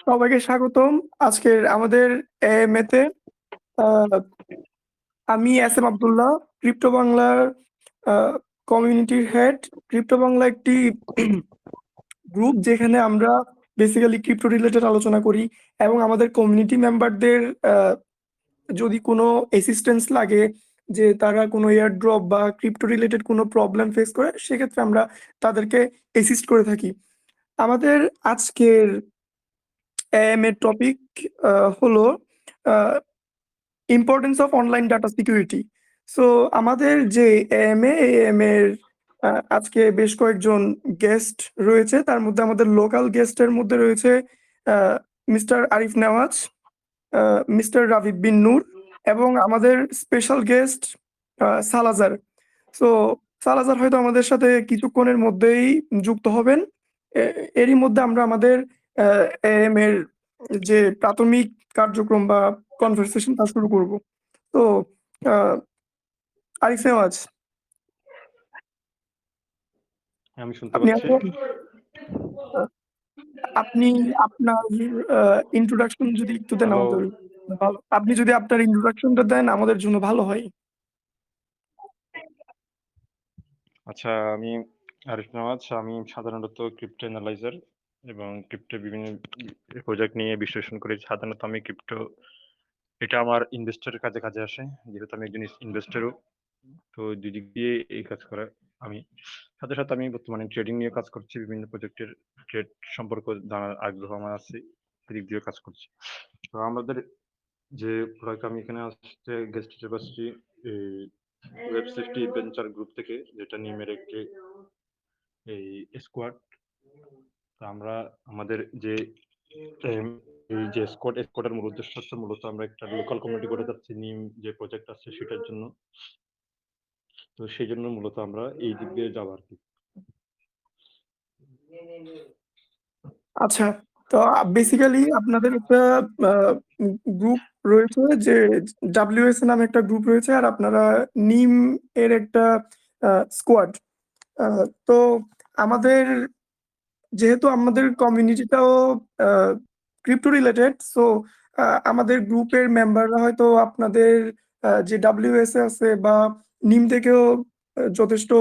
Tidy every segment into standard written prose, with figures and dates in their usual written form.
সবাইকে স্বাগতম আজকের আমাদের এমএতে। আমি এস এম আব্দুল্লাহ, ক্রিপ্টো বাংলার কমিউনিটির হেড। ক্রিপ্টো বাংলা একটি গ্রুপ যেখানে আমরা বেসিক্যালি ক্রিপ্টো রিলেটেড আলোচনা করি এবং আমাদের কমিউনিটি মেম্বারদের যদি কোনো অ্যাসিস্ট্যান্স লাগে, যে তারা কোনো এয়ারড্রপ বা ক্রিপ্টো রিলেটেড কোনো প্রবলেম ফেস করে, সেক্ষেত্রে আমরা তাদেরকে অ্যাসিস্ট করে থাকি। আমাদের আজকের এম এর টপিক হলো importance of online data security. So আমাদের যে এম এর আজকে বেশ কয়েকজন গেস্ট রয়েছে। তার মধ্যে আমাদের লোকাল গেস্টের মধ্যে রয়েছে মিস্টার আরিফ নেওয়াজ, মিস্টার রাভিব বিন নূর এবং আমাদের স্পেশাল গেস্ট সালাজার। সো সালাজার হয়তো আমাদের সাথে কিছুক্ষণের মধ্যেই যুক্ত হবেন। এরই মধ্যে আমরা আমাদের এম এর যে প্রাথমিক কার্যক্রম বা কনভারসেশন তা শুরু করব। তো আরিফ নেওয়াজ, আমি শুনতে আপনি পাচ্ছি। আপনি আপনার ইন্ট্রোডাকশন যদি একটু দেন হ্যালো। আমাদের ভালো। আপনি যদি আপনার ইন্ট্রোডাকশনটা দেন আমাদের জন্য ভালো হয়। আচ্ছা, আমি আরিফ নওয়াজ। আমি সাধারণত ক্রিপ্টো অ্যানালাইজার এবং ক্রিপ্টো বিভিন্ন প্রজেক্ট নিয়ে বিশ্লেষণ করি। সাধারণত আমি ক্রিপ্টো, এটা আমার ইনভেস্টরের কাজে কাজে আসে, যেহেতু আমি একজন ইনভেস্টরও। তো দুদিক দিয়ে এই কাজ করা। আমি সাথে সাথে আমি বর্তমানে ট্রেডিং নিয়ে কাজ করছি, বিভিন্ন প্রজেক্টের ট্রেড সম্পর্কে জানার আগ্রহ আমার আছে, সেদিক দিয়ে কাজ করছি। তো আমাদের যে প্রোডাক্ট, আমি এখানে আসতে গেস্ট হিসেবে আসছি ওয়েব সেফটি অ্যাডভেঞ্চার গ্রুপ থেকে, যেটা নিমের একটি এই স্কোয়াড। তো আমরা আমাদের যে এই যে স্কোয়াডের মূল উদ্দেশ্য হচ্ছে মূলত আমরা একটা লোকাল কমিউনিটি করে যাচ্ছি নিম যে প্রজেক্ট আছে সেটার জন্য। তো সেই জন্য মূলত আমরা এই দিক দিয়ে যাবো আর কি। আচ্ছা, তো বেসিক্যালি আপনাদের একটা গ্রুপ রয়েছে, যে WSA নামে একটা গ্রুপ রয়েছে, আর আপনারা নিম এর একটা স্কোয়াড। তো আমাদের যেহেতু আমাদের কমিউনিটিটাও ক্রিপ্টো রিলেটেড, সো আমাদের গ্রুপের মেম্বাররা হয়তো আপনাদের যে WSA আছে বা নিম থেকেও যথেষ্ট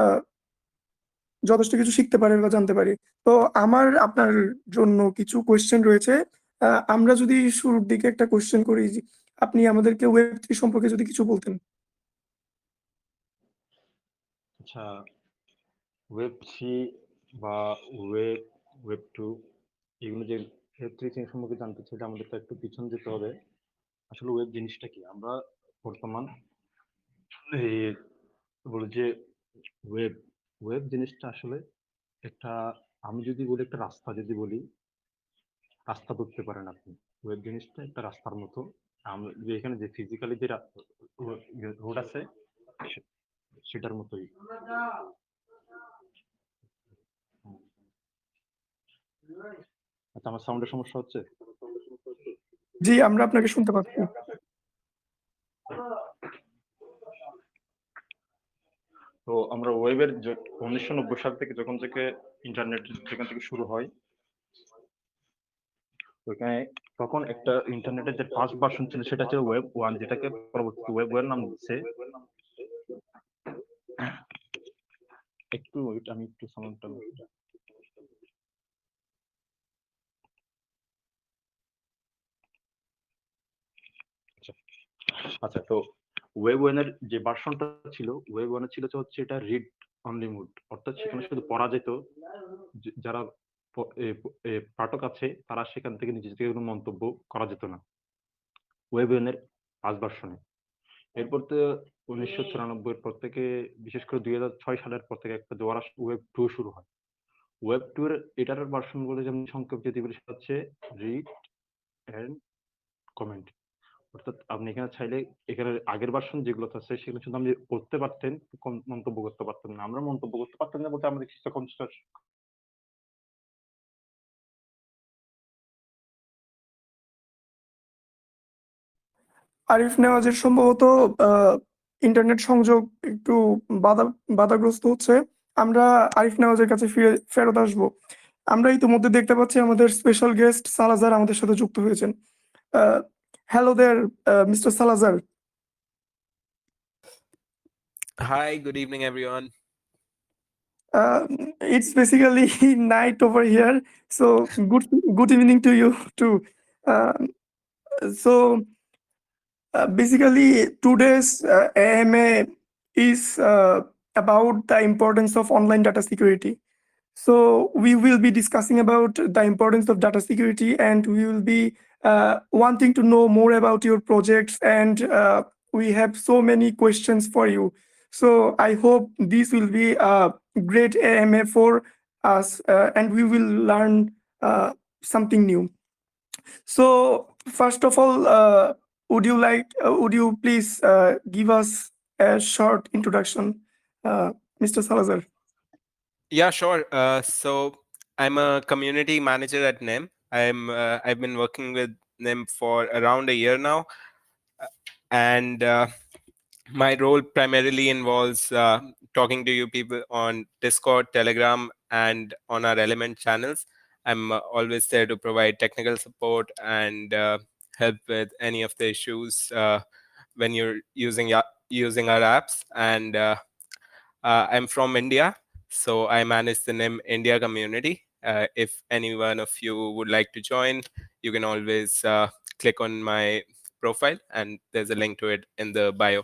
আহ, যথেষ্ট কিছু শিখতে পারে বা জানতে পারি। তো আমার আপনার জন্য কিছু কোয়েশ্চেন রয়েছে। আমরা যদি শুরুর দিকে একটা কোয়েশ্চেন করি, যে আপনি আমাদেরকে ওয়েব 3 সম্পর্কে যদি কিছু বলতেন। আচ্ছা, ওয়েব 3 বা ওয়েব 2, এগুলো যে ওয়েব 3 সম্পর্কে জানতে চাইলে আমাদের তো একটু পিছন যেতে হবে। আসলে ওয়েব জিনিসটা কি, আমরা বর্তমান এই বলি যে ওয়েব ওয়েব জিনিসটা আসলে একটা, আমি যদি বলি একটা রাস্তা, যদি বলি রাস্তা ধরতে পারেন আপনি। ওয়েব জিনিসটা একটা রাস্তার মতো। আমরা যে এখানে যে ফিজিক্যালি যে রোড আছে সেটার মতোই। আচ্ছা, আমার সাউন্ডের সমস্যা হচ্ছে? জি, আমরা আপনাকে শুনতে পাচ্ছি। তো আমরা ওয়েবের 1990 সাল থেকে, যখন থেকে ইন্টারনেট যেখান থেকে শুরু হয়, ওখানে তখন একটা ইন্টারনেটের যে ফার্স্ট ভার্সন ছিল সেটা ছিল ওয়েব 1, যেটাকে পরবর্তীতে ওয়েব নাম দিচ্ছে। একটু আমি একটু সাউন্ডটা আচ্ছা। তো ওয়েব 1 এর যে ভার্সনটা ছিল, ওয়েব 1 ছিল হচ্ছে এটা রিড অনলি মোড, অর্থাৎ সেখানে শুধু পড়া যেত। যারা পাঠক আছে তারা সেখান থেকে নিজে থেকে কোনো মন্তব্য করা যেত না ওয়েব 1 এর ফার্স্ট ভার্সনে। এরপর তো 1994 পর থেকে, বিশেষ করে 2006 সালের পর থেকে একটা জোয়ার ওয়েব 2 শুরু হয়। ওয়েব 2 এর এটার ভার্সন গুলো যেমন সংক্ষেপ যদি বলি, সেটা হচ্ছে রিড এন্ড কমেন্ট। অর্থাৎ আপনি এখানে চাইলে এখানে আগের ভার্সন যেগুলো আছে সেগুলো শুধু আপনি পড়তে পারতেন, মন্তব্য করতে পারতেন না। আমরা মন্তব্য করতে পারতাম না বলতে আমাদের কিছু আরিফ নেওয়াজের সম্ভবত ইন্টারনেট সংযোগ একটু বাধাগ্রস্ত হচ্ছে। আমরা আরিফ নেওয়াজের কাছে ফেরত আসবো। আমরা ইতিমধ্যে দেখতে পাচ্ছি আমাদের স্পেশাল গেস্ট সালাজার আমাদের সাথে যুক্ত হয়েছেন। Hello there, mister Salazar. Hi, good evening, everyone. It's basically night over here, so good evening to you too. Uh, so basically, today's AMA is about the importance of online data security. So we will be discussing about the importance of data security, and we will be wanting to know more about your projects, and we have so many questions for you. So I hope this will be a great AMA for us, and we will learn something new. So first of all, would you please give us a short introduction, Mr. Salazar? Yeah, sure. So I'm a community manager at Nym. I've been working with Nym for around a year now, and my role primarily involves talking to you people on Discord, Telegram, and on our Element channels. I'm always there to provide technical support and help with any of the issues when you're using our apps. And I'm from India, so I manage the Nym India community. If any one of you would like to join, you can always click on my profile, and there's a link to it in the bio.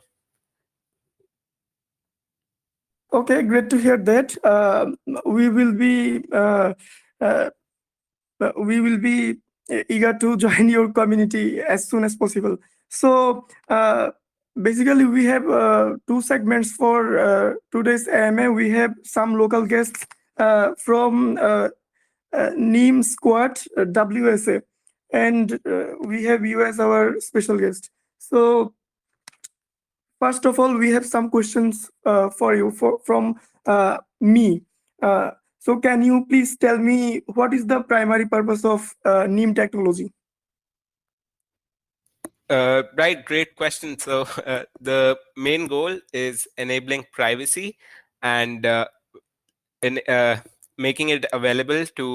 Okay, great to hear that. We will be uh, we will be eager to join your community as soon as possible. So basically, we have two segments for today's AMA. We have some local guests from Nym Squad, WSA, and we have you as our special guest. So first of all, we have some questions for you from me. So can you please tell me what is the primary purpose of Nym technology? Right, great question. So the main goal is enabling privacy and making it available to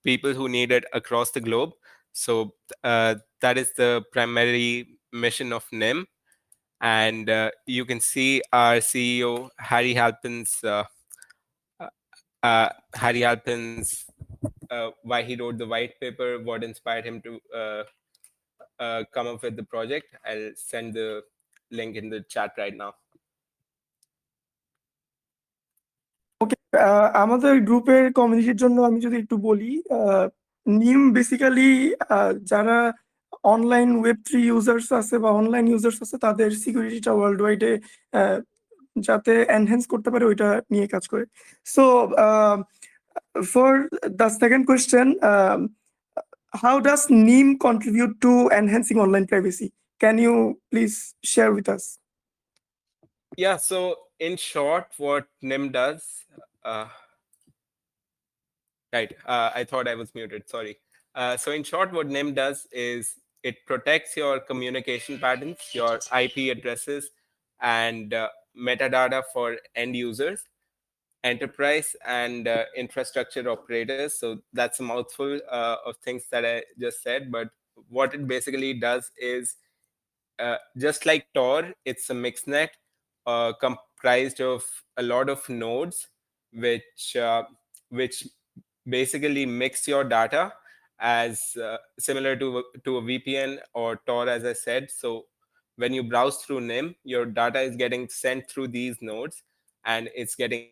people who need it across the globe. So that is the primary mission of Nym. And you can see our CEO Harry Halpin's why he wrote the white paper, what inspired him to come up with the project. I'll send the link in the chat right now. ওকে, আমাদের গ্রুপের কমিউনিটির জন্য আমি যদি একটু বলি, নিম basically যারা অনলাইন ওয়েব3 ইউজার্স আছে বা অনলাইন ইউজার্স আছে তাদের সিকিউরিটিটা ওয়ার্ল্ড ওয়াইডে যাতে এনহ্যান্স করতে পারে ওইটা নিয়ে কাজ করে। So for the second question, how does NIM contribute to enhancing online privacy? Can you please share with us? Yeah, so in short, what Nym does, right, I thought I was muted, sorry. So in short, what Nym does is it protects your communication patterns, your IP addresses, and metadata for end users, enterprise, and infrastructure operators. So that's a mouthful of things that I just said, but what it basically does is just like Tor, it's a mixnet comprised of a lot of nodes, which basically mix your data as similar to a VPN or Tor, as I said. So when you browse through Nym, your data is getting sent through these nodes, and it's getting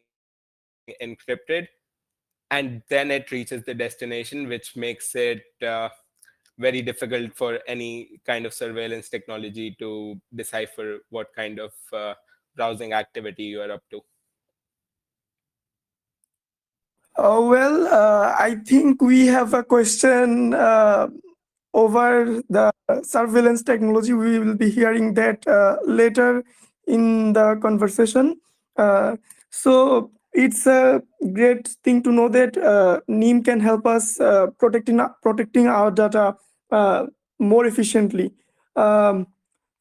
encrypted, and then it reaches the destination, which makes it very difficult for any kind of surveillance technology to decipher what kind of browsing activity you are up to. I think we have a question over the surveillance technology. We will be hearing that later in the conversation. So it's a great thing to know that NIM can help us protecting our data more efficiently.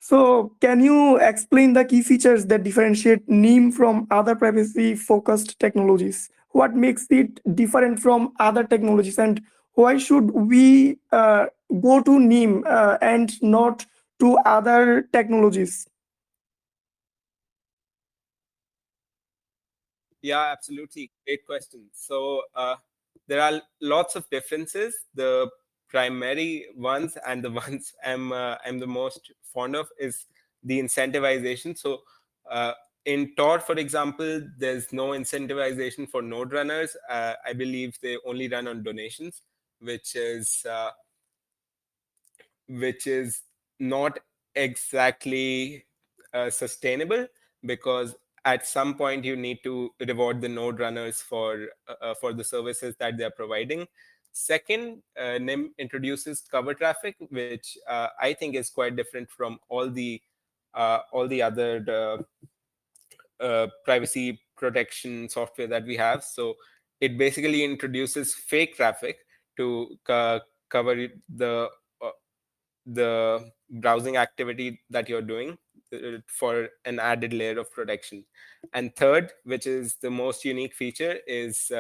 So, can you explain the key features that differentiate Nym from other privacy-focused technologies? What makes it different from other technologies, and why should we go to Nym and not to other technologies? Yeah, absolutely. Great question. So there are lots of differences. The primary ones and the ones I'm the most fond of is the incentivization. So in Tor, for example, there's no incentivization for node runners. I believe they only run on donations, which is not exactly sustainable, because at some point you need to reward the node runners for the services that they're providing. Second, Nym introduces cover traffic, which I think is quite different from all the other privacy protection software that we have. So it basically introduces fake traffic to cover uh, the browsing activity that you're doing, for an added layer of protection. And third, which is the most unique feature, is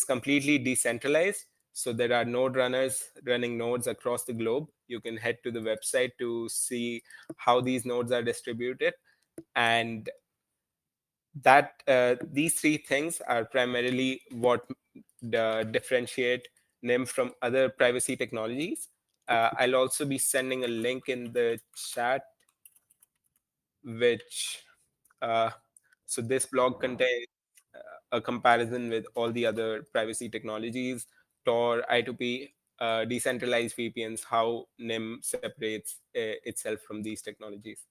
completely decentralized. So there are node runners running nodes across the globe. You can head to the website to see how these nodes are distributed. And that these three things are primarily what differentiate Nym from other privacy technologies. I'll also be sending a link in the chat, which so this blog contains a comparison with all the other privacy technologies, Tor, I2P, decentralized VPNs, how Nym separates itself from these technologies.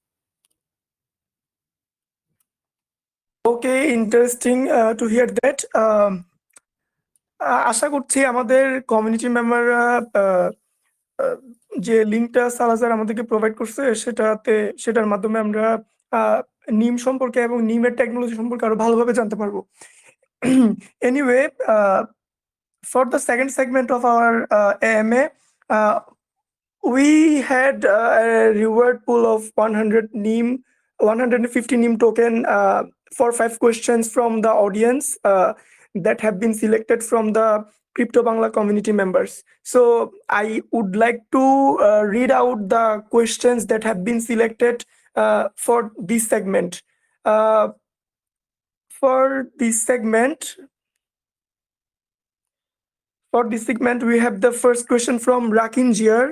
Okay, interesting to hear that. আশা করছি আমাদের community মেম্বাররা যে লিঙ্কটা সালাজার আমাদেরকে provide করছে সেটার মাধ্যমে আমরা নিম সম্পর্কে এবং নিমের টেকনোলজি সম্পর্কে আরো ভালোভাবে জানতে পারবো। Anyway, for the second segment of our AMA, we had a reward pool of 150 Nym token for 5 questions from the audience that have been selected from the Crypto Bangla community members. So I would like to read out the questions that have been selected for this segment. For this segment, we have the first question from Rakin Jiar,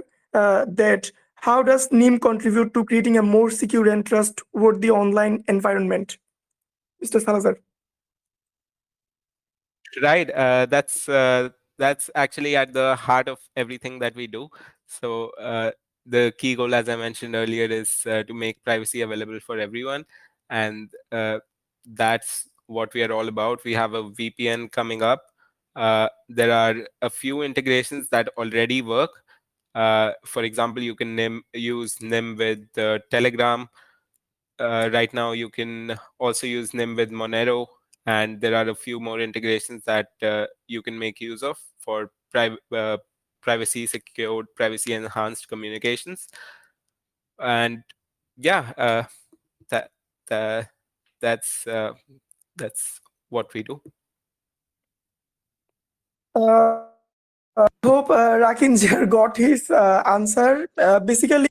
that how does Nym contribute to creating a more secure and trustworthy online environment? Mr. Salazar. Right. That's actually at the heart of everything that we do. So the key goal, as I mentioned earlier, is to make privacy available for everyone, and that's what we are all about. We have a VPN coming up. There are a few integrations that already work. For example, you can use Nym with Telegram. Right now, you can also use Nym with Monero, and there are a few more integrations that you can make use of for privacy secured, privacy enhanced communications. And yeah, that that that's what we do. Hope Rakin Jiar got his answer. Basically,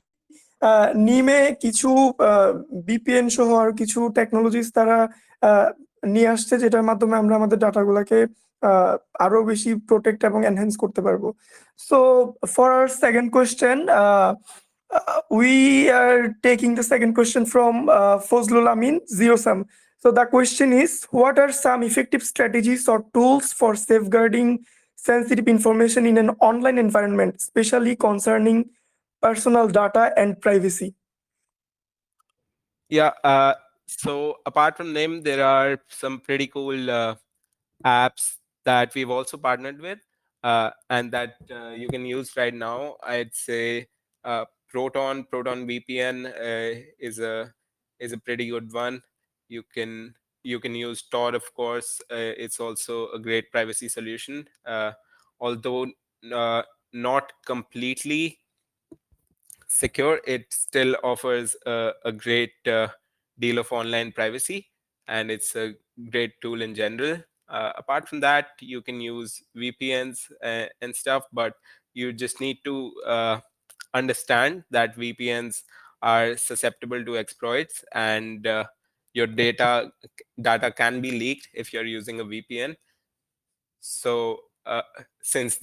নিমে কিছু বিপিএন সহ আর কিছু technologies তারা নিয়ে আসছে, যেটার মাধ্যমে আমরা আমাদের ডাটাগুলোকে আরো বেশি প্রোটেক্ট এবং এনহ্যান্স করতে পারবো। So for our second question, we are taking the second question from Fozlul Amin Ziosam. So the question is, what are some effective strategies or tools for safeguarding sensitive information in an online environment, especially concerning personal data and privacy? Yeah. So apart from Nym, there are some pretty cool apps that we've also partnered with, and that you can use right now. I'd say Proton VPN is a pretty good one. You can use Tor, of course. It's also a great privacy solution, although not completely secure, it still offers a great deal of online privacy, and it's a great tool in general. Apart from that, you can use VPNs and stuff, but you just need to understand that VPNs are susceptible to exploits, and your data can be leaked if you're using a VPN. So since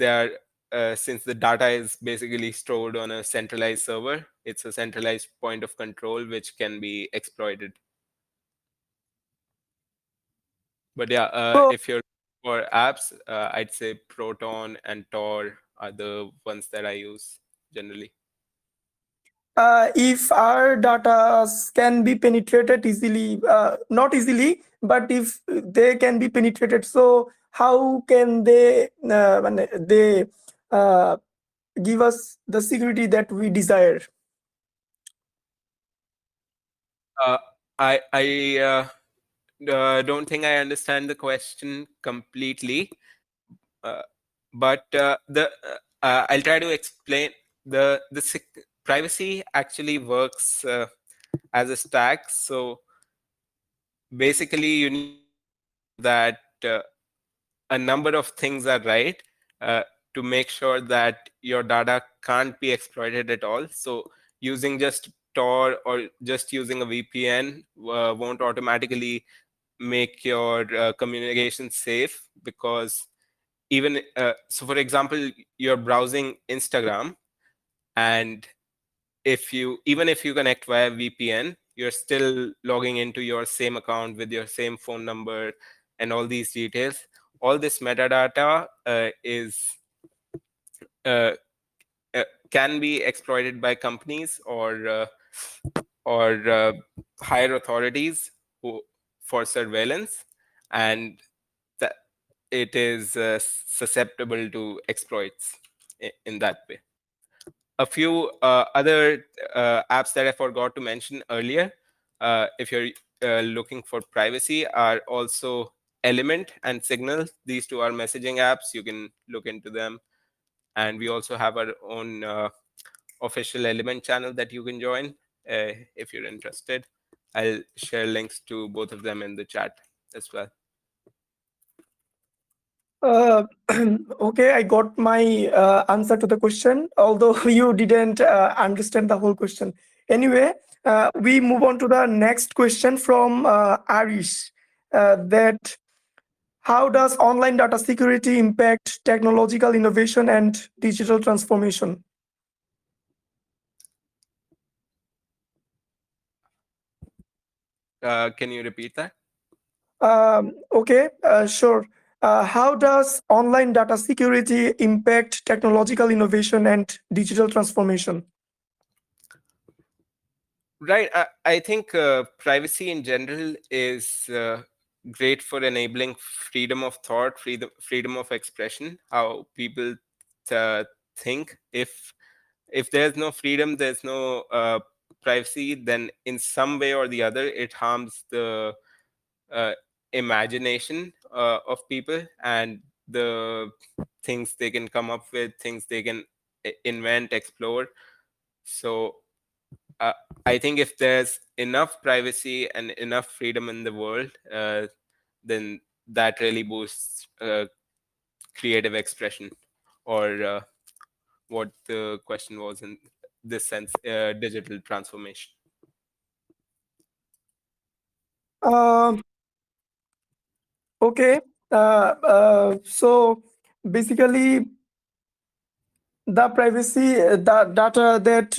since the data is basically stored on a centralized server, it's a centralized point of control which can be exploited. But yeah, So, if you're for apps, I'd say Proton and Tor are the ones that I use generally. if our data can be penetrated easily, not easily, but if they can be penetrated, so how can they uh, give us the security that we desire? I don't think I understand the question completely, but I'll try to explain. The privacy actually works as a stack. So basically, you need that a number of things are right to make sure that your data can't be exploited at all. So using just Tor or just using a VPN won't automatically make your communication safe, because even so, for example, you're browsing Instagram, and even if you connect via VPN, you're still logging into your same account with your same phone number and all these details. All this metadata uh, can be exploited by companies or higher authorities for surveillance, and that it is susceptible to exploits in that way. A few other apps that I forgot to mention earlier, if you're looking for privacy, are also Element and Signal. These two are messaging apps. You can look into them. And we also have our own official Element channel that you can join if you're interested. I'll share links to both of them in the chat as well. Okay, I got my answer to the question, although you didn't understand the whole question. Anyway, we move on to the next question from Arish. That how does online data security impact technological innovation and digital transformation? Can you repeat that? Okay, sure. How does online data security impact technological innovation and digital transformation? Right. I think privacy in general is great for enabling freedom of thought, freedom of expression, how people think. If there's no freedom, there's no privacy, then in some way or the other, it harms the uh, imagination of people and the things they can come up with, things they can invent, explore. So I think if there's enough privacy and enough freedom in the world, then that really boosts creative expression, or what the question was in this sense, digital transformation. Okay, so basically, the privacy, the data that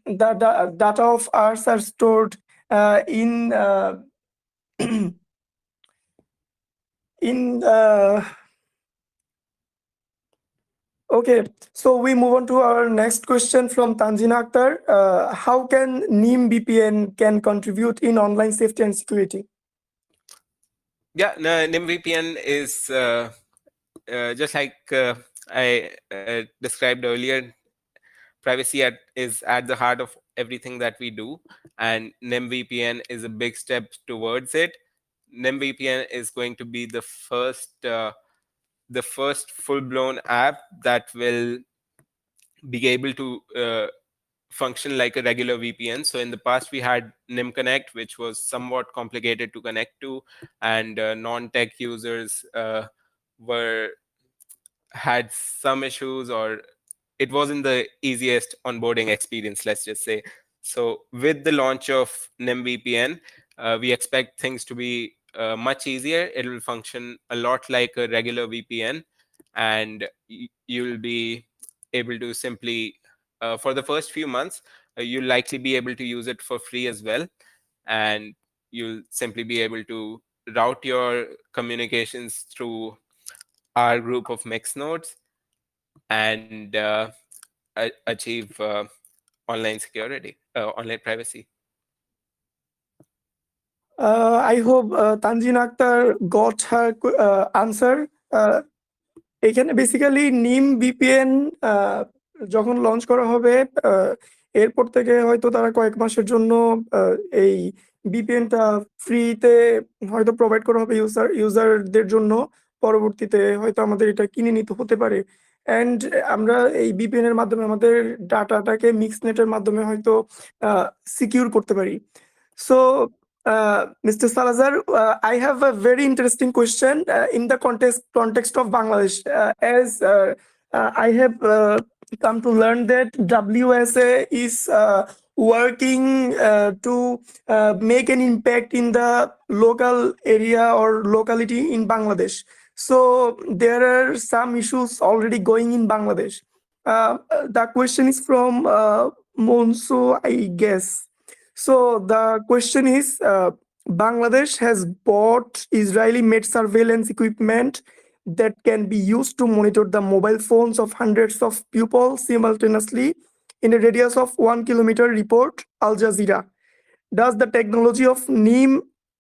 the data of ours are stored in in okay, so we move on to our next question from Tanzina Akhtar. How can Nym VPN can contribute in online safety and security? Yeah, no, Nym VPN is just like I described earlier. Privacy is at the heart of everything that we do, and Nym VPN is a big step towards it. Nym VPN is going to be the first full-blown app that will be able to function like a regular VPN. So in the past, we had Nym Connect, which was somewhat complicated to connect to, and non-tech users were had some issues, or it wasn't the easiest onboarding experience, let's just say. So with the launch of Nym VPN, we expect things to be much easier. It will function a lot like a regular VPN, and you'll be able to simply, for the first few months, you'll likely be able to use it for free as well. And you'll simply be able to route your communications through our group of mix nodes and achieve online security, online privacy. I hope Tanjin Akhtar got her answer. এখানে basically নিম VPN যখন launch করা হবে, এরপর থেকে হয়তো তারা কয়েক মাসের জন্য এই ভিপিএনটা ফ্রিতে হয়তো প্রোভাইড করা হবে ইউজারদের জন্য। পরবর্তীতে হয়তো আমাদের এটা কিনে নিতে হতে পারে। অ্যান্ড আমরা এই ভিপিএন এর মাধ্যমে আমাদের ডাটাটাকে মিক্স নেটের মাধ্যমে হয়তো সিকিউর করতে পারি। So, Mr. Salazar, I have a very interesting question in the context of Bangladesh. As I have come to learn that WSA is working to make an impact in the local area or locality in Bangladesh. So there are some issues already going in Bangladesh. The question is from Monso, I guess. So the question is, Bangladesh has bought Israeli-made surveillance equipment that can be used to monitor the mobile phones of hundreds of people simultaneously in a radius of 1 kilometer, report Al Jazeera. Does the technology of Nym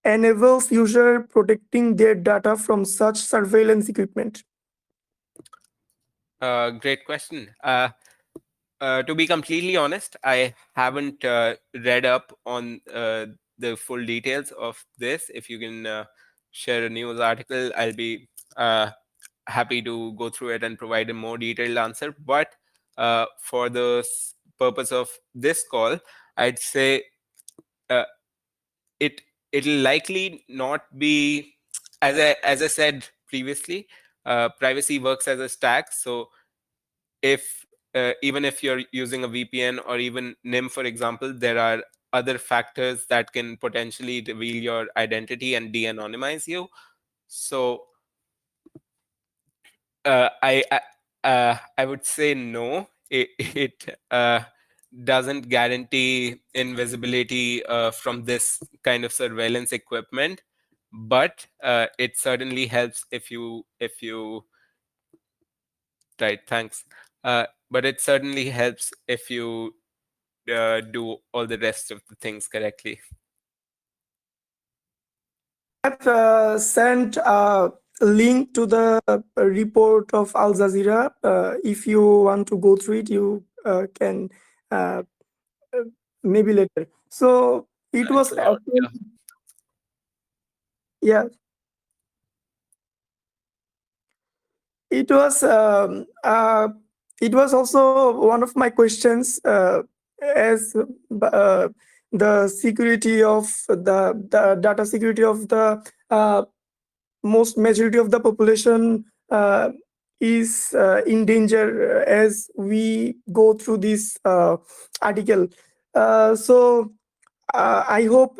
enables user protecting their data from such surveillance equipment? Great question. To be completely honest, I haven't read up on the full details of this. If you can share a news article, I'll be happy to go through it and provide a more detailed answer. But for the purpose of this call, I'd say it'll likely not be, as I said previously, privacy works as a stack. So if even if you're using a VPN or even Nym, for example, there are other factors that can potentially reveal your identity and de-anonymize you. So I would say no. It doesn't guarantee invisibility from this kind of surveillance equipment, but it certainly helps if you right. Thanks. But it certainly helps if you do all the rest of the things correctly. Have sent a link to the report of Al Jazeera. If you want to go through it, you can maybe later. So it was Sure, yeah. yeah. It was also one of my questions, as the security of the data security of the most majority of the population is in danger as we go through this article. So I hope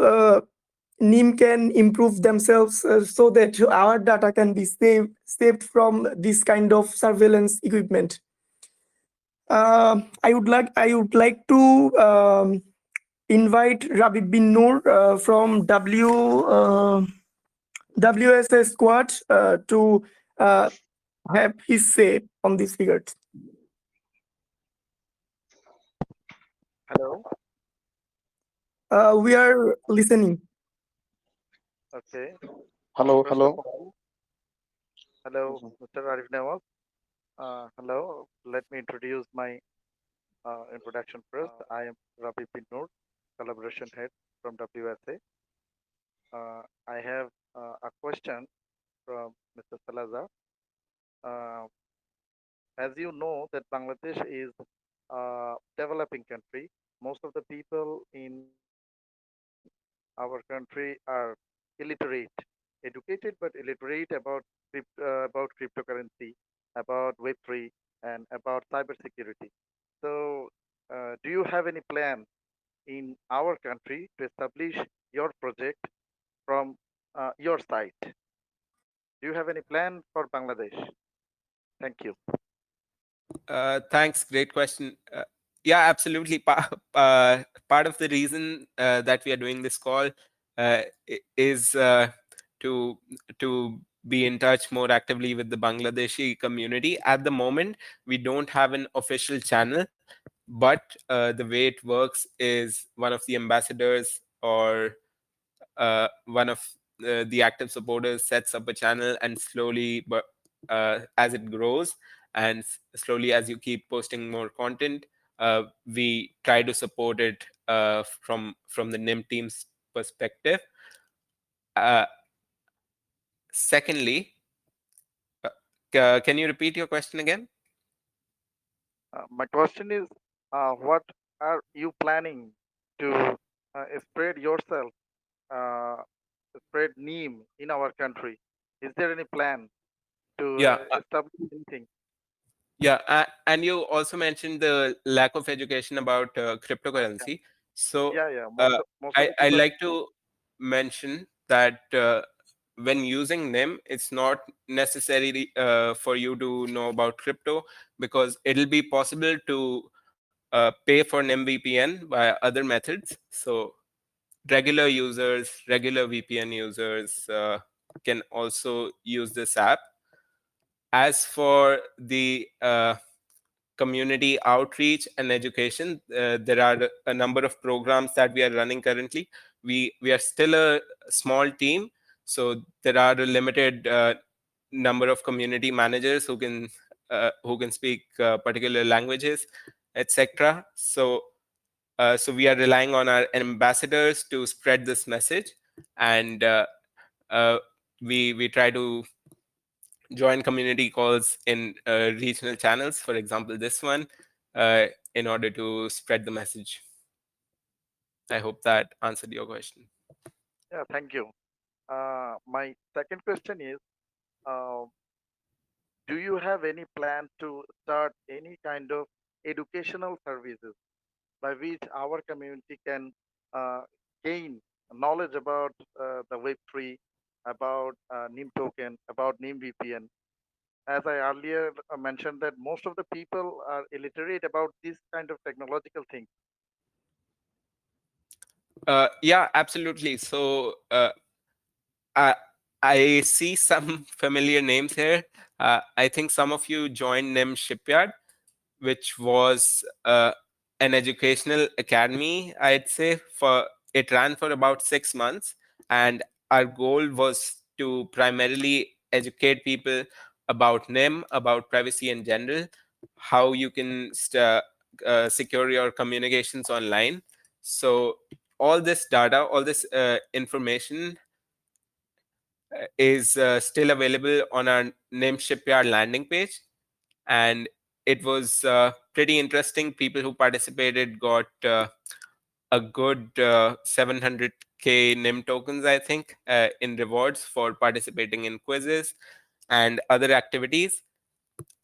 Nym can improve themselves so that our data can be saved from this kind of surveillance equipment. I would like to invite Rabib bin Noor from WSA squad to have his say on these figures. Hello. We are listening. Okay. Hello, First hello. of all, hello, Mr. Arif Nawaz. Hello. Let me introduce my introduction first. I am Rabi bin Noor, collaboration head from WSA. I have a question from Mr. Salazar. As you know that Bangladesh is developing country. Most of the people in our country are illiterate, educated but illiterate about cryptocurrency, about Web3, and about cybersecurity. So, do you have any plan in our country to establish your project from your side? Do you have any plan for Bangladesh? Thank you. Thanks. Great question. Yeah, absolutely. Part of the reason that we are doing this call is to be in touch more actively with the Bangladeshi community. At the moment, we don't have an official channel, but the way it works is one of the ambassadors or one of the active supporters sets up a channel, and slowly, but as it grows and slowly as you keep posting more content, we try to support it from the Nym team's perspective. Secondly, can you repeat your question again? My question is, what are you planning to spread yourself, uh, spread Neem in our country? Is there any plan to Yeah, establish anything? yeah, and you also mentioned the lack of education about cryptocurrency. So Yeah. Most of the I people. like to mention that when using Nym, it's not necessary for you to know about crypto, because it'll be possible to pay for Nym VPN by other methods. So regular VPN users can also use this app. As for the community outreach and education, there are a number of programs that we are running currently. We are still a small team, so there are a limited number of community managers who can speak particular languages, etc. So we are relying on our ambassadors to spread this message, and uh, we try to join community calls in regional channels, for example this one, in order to spread the message. I hope that answered your question. Yeah, thank you. My second question is, uh, do you have any plan to start any kind of educational services by which our community can uh, gain knowledge about the Web3, about Nym token, about Nym VPN? As I earlier mentioned, that most of the people are illiterate about this kind of technological things. Yeah, absolutely. So I, I see some familiar names here. I think some of you joined Nym Shipyard, which was an educational academy, I'd say. It ran for about 6 months, and our goal was to primarily educate people about Nym, about privacy in general, how you can secure your communications online. So all this data, all this information is still available on our Nym Shipyard landing page, and it was pretty interesting. People who participated got a good 700k Nym tokens, I think, in rewards for participating in quizzes and other activities.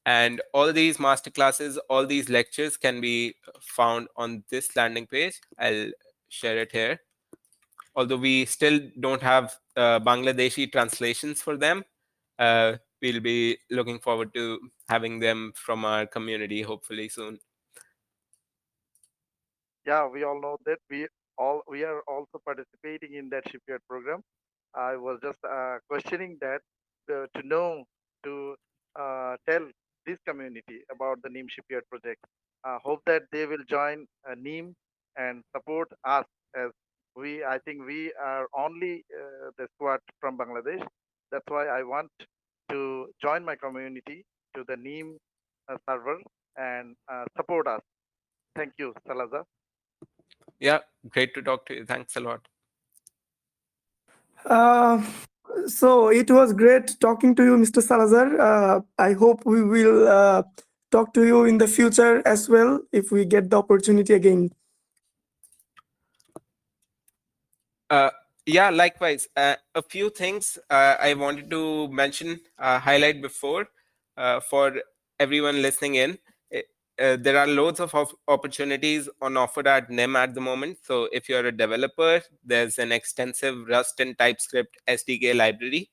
And all these masterclasses, all these lectures can be found on this landing page. I'll share it here. Although we still don't have Bangladeshi translations for them, we'll be looking forward to having them from our community hopefully soon. Yeah, we all know that we are also participating in that shipyard program. I was just questioning that to know, to tell this community about the Neem Shipyard project. Hope that they will join Neem and support us, as I think we are only the squad from Bangladesh. That's why I want to join my community to the Neem server and support us. Thank you, Salazar. Yeah, great to talk to you. Thanks a lot. Uh, so it was great talking to you, Mr. Salazar. I hope we will talk to you in the future as well if we get the opportunity again. Yeah, likewise. A few things I wanted to mention, highlight before for everyone listening in. There are loads of opportunities on offer at Nym at the moment. So if you're a developer, there's an extensive Rust and TypeScript SDK library.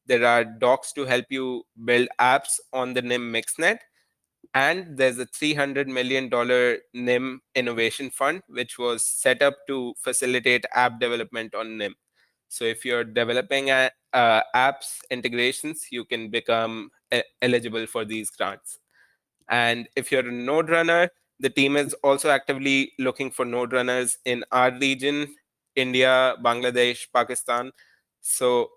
There are docs to help you build apps on the Nym Mixnet. And there's a $300 million Nym Innovation Fund, which was set up to facilitate app development on Nym. So if you're developing apps integrations, you can become eligible for these grants. And if you're a node runner, the team is also actively looking for node runners in our region, India, Bangladesh, Pakistan. So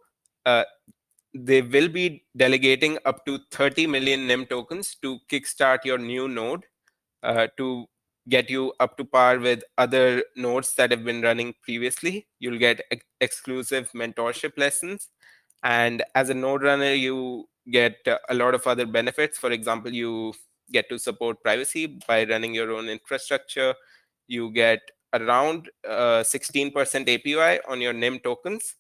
they will be delegating up to 30 million Nym tokens to kickstart your new node to get you up to par with other nodes that have been running previously. You'll get exclusive mentorship lessons. And as a node runner, you get a lot of other benefits. For example, you get to support privacy by running your own infrastructure. You get around 16% APY on your Nym tokens.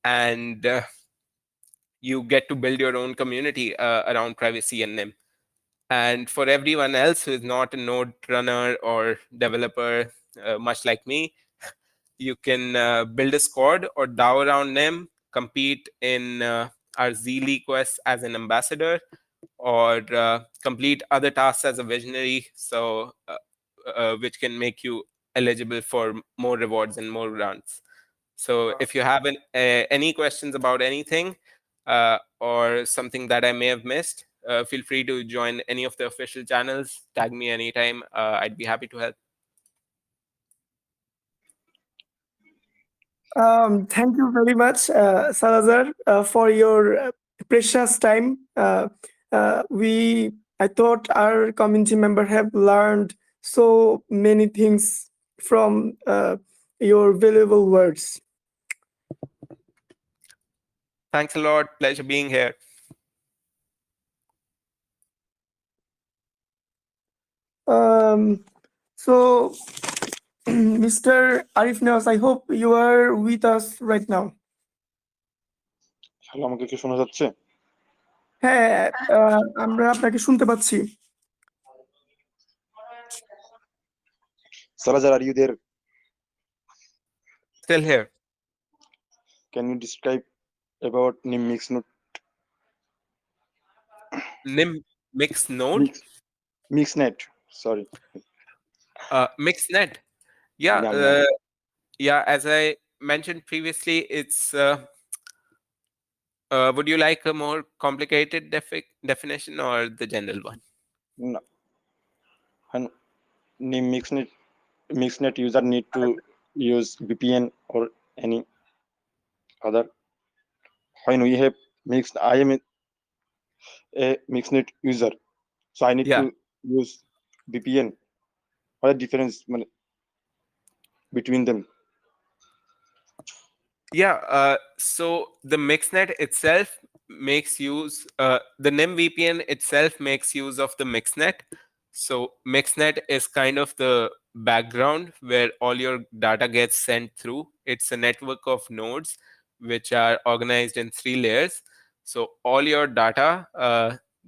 And you get to build your own community around privacy and Nym. And for everyone else who is not a node runner or developer, much like me, you can build a squad or DAO around Nym, compete in our Z quest as an ambassador, or complete other tasks as a visionary, so which can make you eligible for more rewards and more grants. So if you have any questions about anything or something that I may have missed, feel free to join any of the official channels. Tag me anytime. I'd be happy to help. Thank you very much, Salazar, for your precious time. I thought our community member have learned so many things from your valuable words. Thanks a lot. Pleasure being here. So, Mr. Arif Nawaz, I hope you are with us right now. Hello, আমাকে কি শোনা যাচ্ছে? হ্যাঁ, আমরা আপনাকে শুনতে পাচ্ছি। Salazar, are you there? Still here. Can you describe about Nym Nym Mix Node? Mixnet, sorry. Mixnet. Yeah. Yeah, as I mentioned previously, it's would you like a more complicated definition or the general one? No. And Nym Mixnet user need to use VPN or any other. When we have I am a Mixnet user, so I need to use VPN. What is the difference between them? Yeah, so the Mixnet itself makes use, the Nym VPN itself makes use of the Mixnet. So Mixnet is kind of the background where all your data gets sent through. It's a network of nodes which are organized in 3 layers. So all your data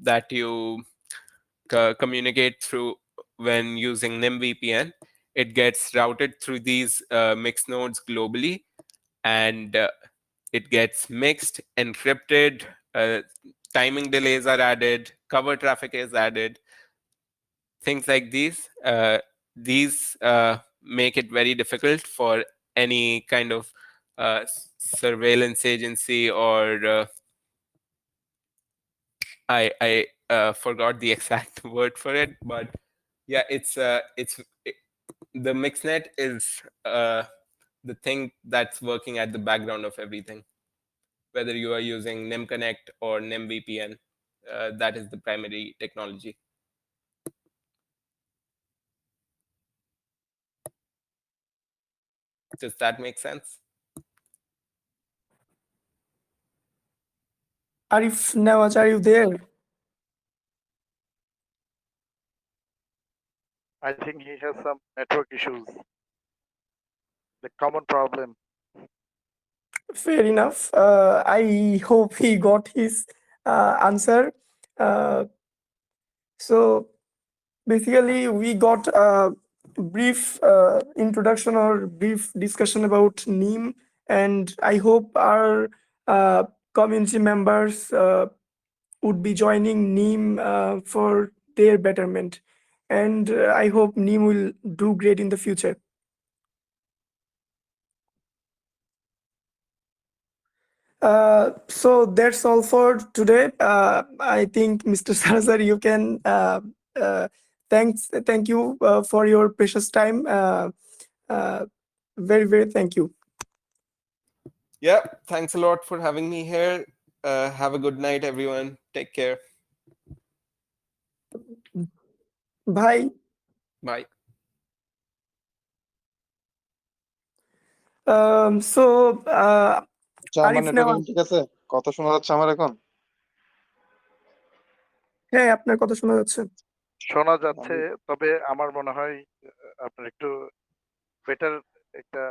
that you communicate through when using Nym VPN, it gets routed through these mixed nodes globally. And it gets mixed, encrypted, timing delays are added, cover traffic is added, things like these. These make it very difficult for any kind of surveillance agency or I forgot the exact word for it, but yeah, it's the Mixnet is the thing that's working at the background of everything. Whether you are using Nym Connect or Nym VPN, that is the primary technology. Does that make sense? Arif Nawaz, are you there? I think he has some network issues. The common problem. Fair enough. I hope he got his answer. So basically, we got a brief introduction or brief discussion about Nym, and I hope our community members would be joining Nym for their betterment. And I hope Nym will do great in the future. So that's all for today. I think Mr. Salazar, you can thank you for your precious time. Very, very thank you. Yeah, thanks a lot for having me here. Have a good night, everyone. Take care. Bye. Bye. So আচ্ছা, আমার Arif network Nawaz, ঠিক আছে? কথা শোনা যাচ্ছে আমার এখন? হ্যাঁ আপনার কথা শোনা যাচ্ছে। শোনা যাচ্ছে, তবে আমার মনে হয় আপনার একটু বেটার একটা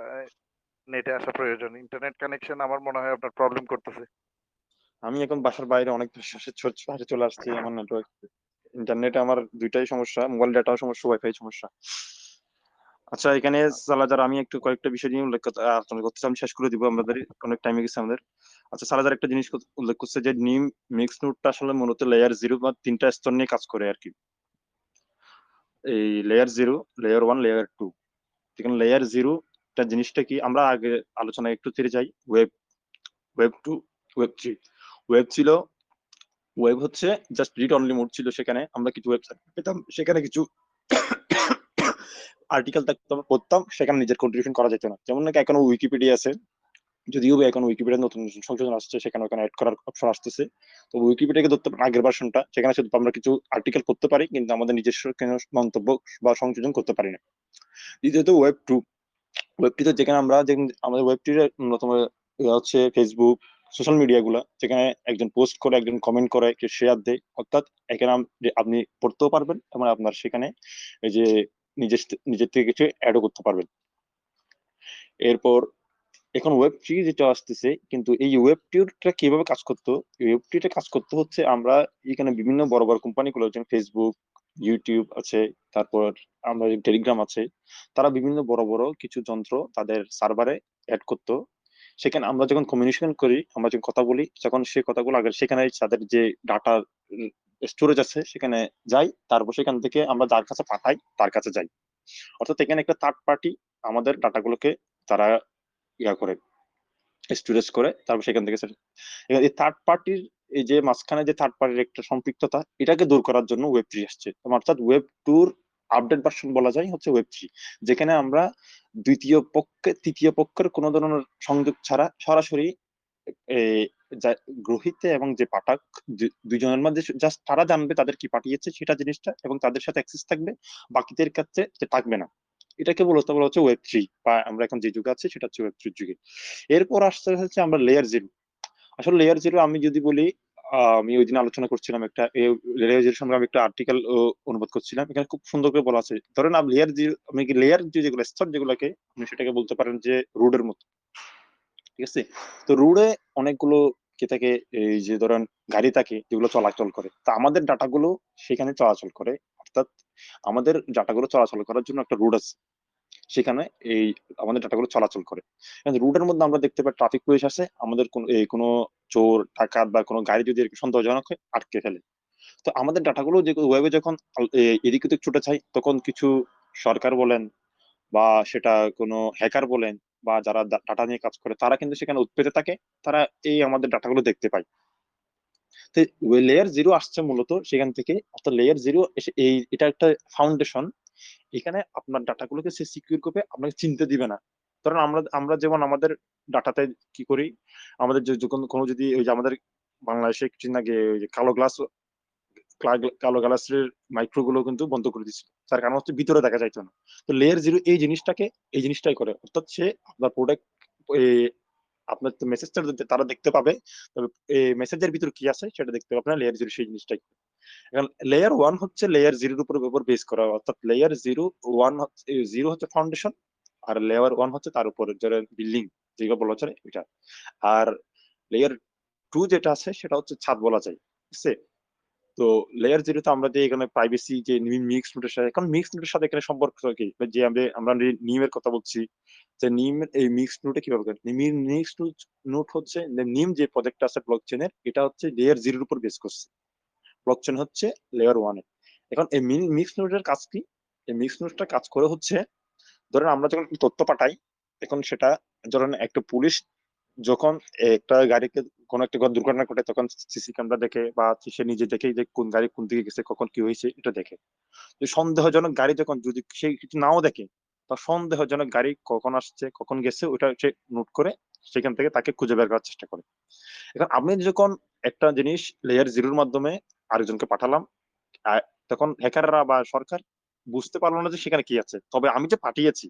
নেটে আসা প্রয়োজন। ইন্টারনেট কানেকশন আমার মনে হয় আপনার প্রবলেম করতেছে। আমি এখন বাসার বাইরে অনেক বাইরে চলে আসছি। আমার নেটওয়ার্ক ইন্টারনেটে আমার দুইটাই সমস্যা, মোবাইল ডাটাও সমস্যা, ওয়াইফাই সমস্যা। আচ্ছা, এখানে সালাজার আমি একটু কয়েকটা বিষয় নিয়ে আলোচনা করতে চাই। আমি শেষ করে দিব, আমাদের অনেক টাইম গেছে আমাদের। আচ্ছা, সালাজার একটা জিনিস উল্লেখ করছে যে নিম মিক্স নোটটা আসলে মূলত লেয়ার 0 বা 3টা স্তর নিয়ে কাজ করে আর কি। এই লেয়ার 0, লেয়ার 1, লেয়ার 2। এখানে লেয়ার 0 টা জিনিসটা কি, আমরা আগে আলোচনায় একটু ফিরে যাই। Web 2, web 3। ওয়েব ছিল, ওয়েব হচ্ছে জাস্ট রিড অনলি মোড ছিল। সেখানে আমরা কিছু ওয়েবসাইট পেতাম, সেখানে কিছু আর্টিকেল থাকতো, আমরা পড়তাম, সেখানে নিজের কন্ট্রিবিউশন করা যেত না। যেমন নাকি এখনো উইকিপিডিয়া আছে, যদিও এখন উইকিপিডিয়া নতুন নতুন সংশোধন আসছে, সেখানে ওখানে অ্যাড করার অপশন আসতেছে। তো উইকিপিডিয়াকে ধরতে পারেন আগের ভার্সনটা, সেখানে শুধু আমরা কিছু আর্টিকেল পড়তে পারি, কিন্তু আমাদের নিজস্ব কোনো মন্তব্য বা সংশোধন করতে পারি না। দ্বিতীয়ত ওয়েব 2। ওয়েব 2 তে যেখানে আমরা আমাদের ওয়েব 2 এর অন্যতম হচ্ছে ফেসবুক, সোশ্যাল মিডিয়া গুলা, যেখানে একজন পোস্ট করে, একজন কমেন্ট করে, কেউ শেয়ার দেয়। অর্থাৎ এখানে আপনি পড়তেও পারবেন এবং আপনার সেখানে এই যে নিজের নিজের থেকে কিছু অ্যাডও করতে পারবেন। এরপর এখন ওয়েব 3 যেটা আসতেছে, কিন্তু এই ওয়েব 2টা কিভাবে কাজ করতো? ওয়েব 2টা কাজ করতে হচ্ছে, আমরা এখানে বিভিন্ন বড় বড় কোম্পানিগুলো, যেমন ফেসবুক, ইউটিউব আছে, তারপর আমরা টেলিগ্রাম আছে, তারা বিভিন্ন বড় বড় কিছু যন্ত্র তাদের সার্ভারে অ্যাড করতো। সেখানে আমরা যখন কমিউনিকেশন করি, আমরা যখন কথা বলি, যখন সেই কথাগুলো আগে সেখানে তাদের যে ডাটা স্টোরেজ আছে সেখানে যাই, তারপর সেখান থেকে আমরা যার কাছে পাঠাই তার কাছে যাই। অর্থাৎ এখানে একটা থার্ড পার্টি আমাদের ডাটাগুলোকে তারা ইয়া করে, স্টোরেজ করে, তারপর সেখান থেকে এই থার্ড পার্টির এই যে মাঝখানে যে থার্ড পার্টির একটা সম্পৃক্ততা, এটাকে দূর করার জন্য ওয়েব 3 আসছে। অর্থাৎ ওয়েব 2 আপডেট ভার্সন বলা যায় হচ্ছে ওয়েব 3, যেখানে আমরা তৃতীয় পক্ষের কোনো ধরনের সংযোগ ছাড়া সরাসরি গ্রহীতা এবং যে পাঠক, দুইজনের মধ্যে জাস্ট তারা জানবে তাদের কি পাঠিয়েছে সেটা জিনিসটা, এবং তাদের সাথে অ্যাক্সেস থাকবে, বাকিদের কাছে থাকবে না। এটাকে বলা হচ্ছে ওয়েব 3, বা আমরা এখন যে যুগে আছি সেটা হচ্ছে ওয়েব 3 যুগে। এরপর আসতে হচ্ছে আমরা লেয়ার 0। আসলে লেয়ার 0 আমি যদি বলি, আমি ওই দিন আলোচনা করছিলাম একটা লেয়ার 0 সম্পর্কে, আমি একটা আর্টিকেল অনুবাদ করছিলাম, এখানে খুব সুন্দর করে বলা আছে। ধরেন আপনি লেয়ার 0, আমি কি লেয়ার যেগুলো স্তর যেগুলোকে, আপনি সেটাকে বলতে পারেন যে রোডের মতো। ঠিক আছে? তো রোডে অনেকগুলো কি থাকে, এই যে ধরেন গাড়ি থাকে যেগুলো চলাচল করে, তা আমাদের ডাটাগুলো সেখানে চলাচল করে। অর্থাৎ আমাদের ডাটাগুলো চলাচল করার জন্য একটা রোড আছে, সেখানে এই আমাদের ডাটাগুলো চলাচল করে। রুটের মধ্যে আমরা দেখতে পাই ট্রাফিক পুলিশ আছে, আমাদের কোনো চোর ডাকাত বা কোনো গাড়ি যদি এরকম সন্দেহজনক হয় আটকে ফেলে। তো আমাদের ডাটাগুলো যে ওয়েবে যখন এদিক ওদিক ছুটে যায়, তখন কিছু সরকার বলেন বা সেটা কোনো হ্যাকার বলেন বা যারা ডাটা নিয়ে কাজ করে, তারা কিন্তু সেখানে উৎপেতে থাকে, তারা এই আমাদের ডাটাগুলো দেখতে পায়। তো লেয়ার 0 আসছে মূলত সেখান থেকে। অর্থাৎ লেয়ার 0 এসে এটা একটা ফাউন্ডেশন, এখানে আপনার ডাটাগুলোকে সে সিকিউর করবে, আপনাকে চিনতে দিবে না। কারণ আমরা যেমন আমাদের ডাটাতে কি করি, আমাদের যখন কোনো যদি ওই যে আমাদের বাংলাদেশে কিছুদিন আগে ওই যে কালো গ্লাসের মাইক্রো গুলো কিন্তু বন্ধ করে দিচ্ছে, তার কারণ হচ্ছে ভিতরে দেখা যাইতো না। তো লেয়ার 0 এই জিনিসটাই করে। অর্থাৎ সে আপনার প্রোডাক্ট, আপনার মেসেজটা তারা দেখতে পাবে, তবে মেসেজের ভিতর কি আছে সেটা দেখতে পাবে না। লেয়ার 0 সেই জিনিসটাই। এখন লেয়ার 1 হচ্ছে লেয়ার 0 এর উপর বেস করা, অর্থাৎ লেয়ার 1 হচ্ছে 0 হচ্ছে ফাউন্ডেশন, আর লেয়ার 1 হচ্ছে তার উপরে যারা বিল্ডিং যেগুলো বলা যায় এটা। আর লেয়ার 2 যেটা আছে সেটা হচ্ছে ছাদ বলা যায়, ঠিক আছে? তো লেয়ার 0 তে আমরা যে এখানে প্রাইভেসি যে মিক্স নোটের সাথে, এখন মিক্স নোটের সাথে এখানে সম্পর্ক কি, যে আমরা নিমের কথা বলছি, যে নিম এই মিক্স নোটে কিভাবে করে মিক্স নোট হচ্ছে নিম যে প্রজেক্ট আছে ব্লকচেনের, এটা হচ্ছে লেয়ার 0 এর উপর বেস করছে, ব্লকচেন হচ্ছে লেয়ার 1 এ। এখন এই মিক্স নোটের কাজ কি? এই মিক্স নোটটা কাজ করে হচ্ছে, ধরেন আমরা যখন তথ্য পাঠাই, এখন সেটা ধরেন একটা পুলিশ যখন একটা গাড়িকে কোনো একটা দুর্ঘটনা ঘটে, তখন সিসি ক্যামেরা দেখে বা সে নিজে দেখে যে কোন গাড়ি কোন দিকে গেছে, কখন কি হয়েছে এটা দেখে। যে সন্দেহজনক গাড়ি যখন যদি সে কিছু নাও দেখে, বা সন্দেহজনক গাড়ি কখন আসছে কখন গেছে ওটা সে নোট করে সেখান থেকে তাকে খুঁজে বের করার চেষ্টা করে। এখন আমি যখন একটা জিনিস লেয়ার 0 এর মাধ্যমে আরেকজনকে পাঠালাম, আহ, তখন হ্যাকাররা বা সরকার বুঝতে পারলো না যে সেখানে কি আছে, তবে আমি যে পাঠিয়েছি,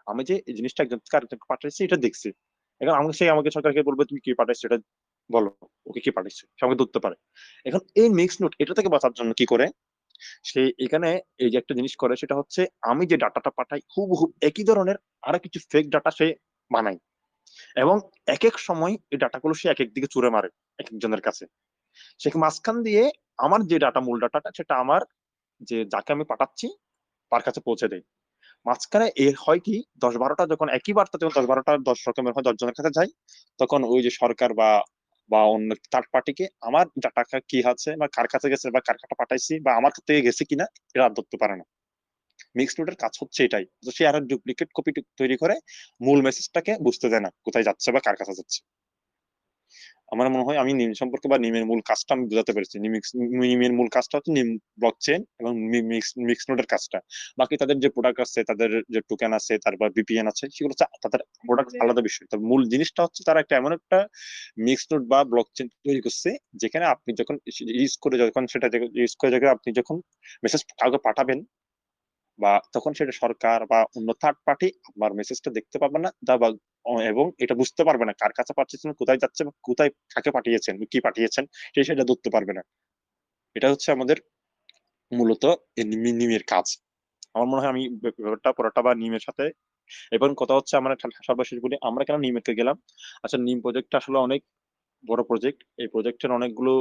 আমি যে এই জিনিসটা একজনকে আরেকজনকে পাঠাইছি এটা দেখছি। এখন আমাকে সরকারকে বলবে তুমি কি পাঠাইছো এটা বলো, ওকে কি পাঠাইছো, সে আমাকে ধরতে পারে। এখন এই মিক্স নোট এটা থেকে বাঁচার জন্য কি করে, সে এখানে এই যে একটা জিনিস করে, সেটা হচ্ছে আমি যে ডাটাটা পাঠাই হুবহু একই ধরনের আরো কিছু ফেক ডাটা সে বানায়, এবং এক এক সময় এই ডাটাগুলো সে এক এক দিকে চুরে মারে এক একজনের কাছে। সে মাঝখান দিয়ে আমার যে ডাটা মূল ডাটাটা সেটা আমার যে যাকে আমি পাঠাচ্ছি তার কাছে পৌঁছে দেয়। মাঝখানে এর হয় কি 10-12টা যখন একই বার্তা যখন 10-12টা 10 রকমের হয় 10 জনের কাছে যায়, তখন ওই যে সরকার বা বা অন্য থার্ড পার্টিকে আমার ডাটা কি আছে বা কার কাছে গেছে বা কার কাছে পাঠাইছি বা আমার থেকে গেছে কিনা এরা আর ধরতে পারে না। মিক্সড নোটের কাজ হচ্ছে এটাই, তো সে আর ডুপ্লিকেট কপি তৈরি করে মূল মেসেজটাকে বুঝতে দেয় না কোথায় যাচ্ছে বা কার কাছে যাচ্ছে। আমার মনে হয় আমি নিম সম্পর্কে বা নিমের মূল কাজটা আমি বোঝাতে পেরেছি। নিমের মূল কাজটা হচ্ছে নিম ব্লকচেন এবং মিক্স নোডের কাজটা। বাকি তাদের যে প্রোডাক্ট আছে, তাদের যে টোকেন আছে, তারপর ভিপিএন আছে, সেগুলো হচ্ছে তাদের প্রোডাক্ট আলাদা বিষয়। তবে মূল জিনিসটা হচ্ছে তারা একটা এমন একটা মিক্স নোড বা ব্লকচেন তৈরি করছে, যেখানে আপনি যখন ইউজ করে যখন আপনি যখন মেসেজ কাউকে পাঠাবেন, বা তখন সেটা সরকার বা অন্য থার্ড পার্টি আপনার মেসেজটা দেখতে পাবে না, এবং এটা বুঝতে পারবে না কার কাছে পাঠিয়েছেন, কোথায় যাচ্ছে, বা কোথায় কাকে পাঠিয়েছেন, কি পাঠিয়েছেন, সেটা ধরতে পারবে না। এটা হচ্ছে আমাদের মূলত এই নিমের কাজ। আমার মনে হয় আমি ব্যাপারটা পুরোটা বা নিমের সাথে এবং কথা হচ্ছে আমরা সর্বশেষ বলি আমরা কেন নিমেতে গেলাম। আচ্ছা, নিম প্রজেক্টটা আসলে অনেক বড় প্রজেক্ট। এই প্রজেক্টের অনেকগুলো